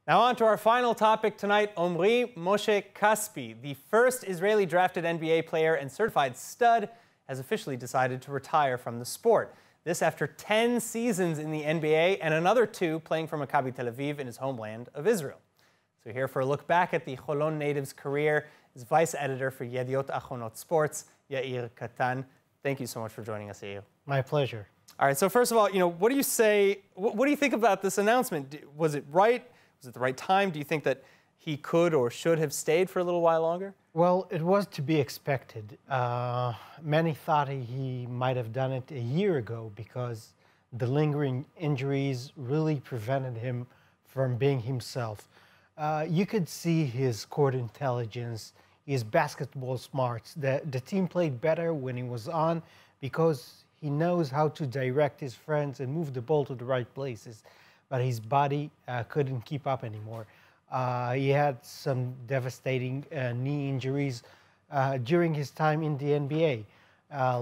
Now on to our final topic tonight, Omri Moshe Casspi, the first Israeli drafted NBA player and certified stud, has officially decided to retire from the sport. This after 10 seasons in the NBA and another 2 playing for Maccabi Tel Aviv in his homeland of Israel. So here for a look back at the Holon native's career is vice editor for Yediot Aharonot Sports, Yair Katan. Thank you so much for joining us, Yair. My pleasure. All right, so first of all, what do you say, what do you think about this announcement? Was it right? Was it the right time? Do you think that he could or should have stayed for a little while longer? Well, it was to be expected. Many thought he might have done it a year ago because the lingering injuries really prevented him from being himself. You could see his court intelligence, his basketball smarts. The team played better when he was on because he knows how to direct his friends and move the ball to the right places. But his body couldn't keep up anymore. He had some devastating knee injuries during his time in the NBA.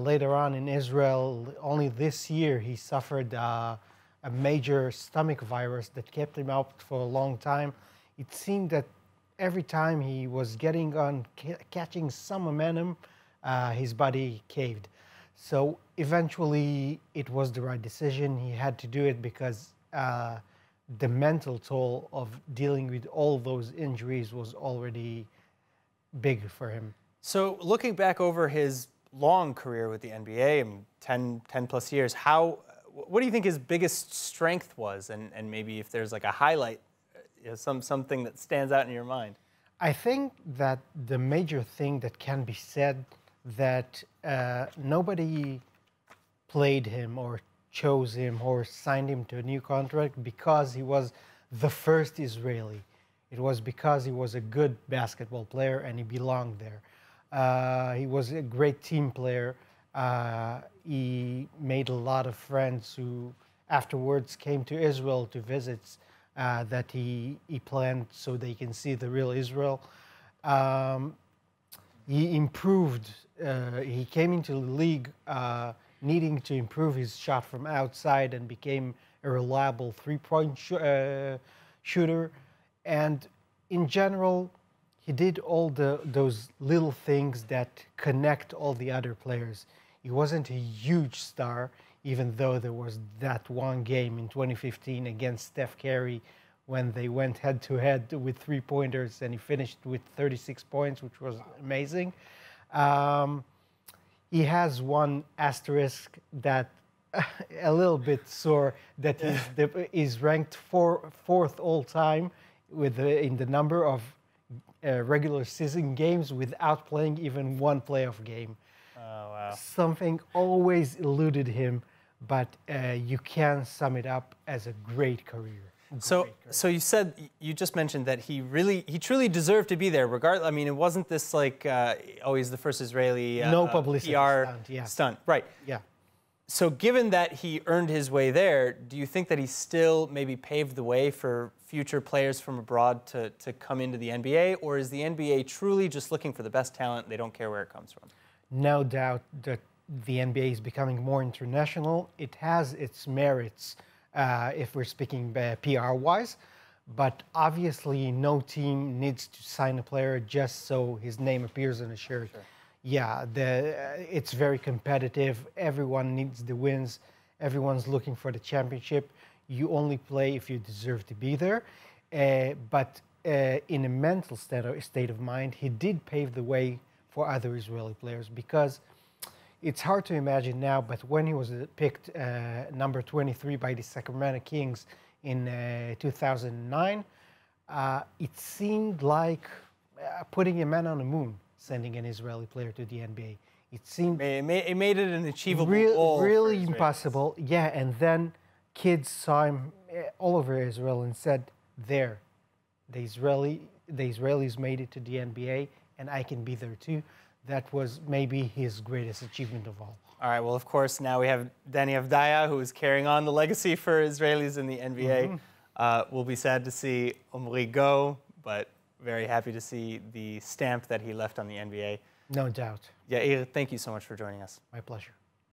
Later on in Israel, only this year, he suffered a major stomach virus that kept him out for a long time. It seemed that every time he was getting on, catching some momentum, his body caved. So eventually, it was the right decision. He had to do it because the mental toll of dealing with all those injuries was already big for him. So looking back over his long career with the NBA, 10 plus years, what do you think his biggest strength was? And maybe if there's like a highlight, something that stands out in your mind. I think that the major thing that can be said that nobody played him or chose him or signed him to a new contract because he was the first Israeli. It was because he was a good basketball player and he belonged there. He was a great team player. He made a lot of friends who afterwards came to Israel to visit that he planned so they can see the real Israel. He improved. He came into the league needing to improve his shot from outside and became a reliable three-point shooter. And in general, he did all those little things that connect all the other players. He wasn't a huge star, even though there was that one game in 2015 against Steph Curry when they went head-to-head with three-pointers and he finished with 36 points, which was amazing. He has one asterisk that a little bit sore, that is ranked fourth all time in the number of regular season games without playing even one playoff game. Oh, wow. Something always eluded him, but you can sum it up as a great career. So you just mentioned that he truly deserved to be there. Regardless, I mean, it wasn't this like always the first Israeli no publicity PR stunt, yeah. stunt, right? Yeah. So given that he earned his way there, do you think that he still maybe paved the way for future players from abroad to come into the NBA, or is the NBA truly just looking for the best talent? They don't care where it comes from. No doubt that the NBA is becoming more international. It has its merits. If we're speaking PR-wise, but obviously no team needs to sign a player just so his name appears on a shirt. Sure. Yeah, it's very competitive. Everyone needs the wins. Everyone's looking for the championship. You only play if you deserve to be there. But in a mental state of mind, he did pave the way for other Israeli players because it's hard to imagine now, but when he was picked number 23 by the Sacramento Kings in 2009, it seemed like putting a man on the moon, sending an Israeli player to the NBA. It seemed it made it an achievable goal. Really impossible. Yeah, and then kids saw him all over Israel and said, "There, the Israelis made it to the NBA, and I can be there too." That was maybe his greatest achievement of all. All right, well, of course, now we have Danny Avdija, who is carrying on the legacy for Israelis in the NBA. We'll be sad to see Omri go, but very happy to see the stamp that he left on the NBA. No doubt. Yair, thank you so much for joining us. My pleasure.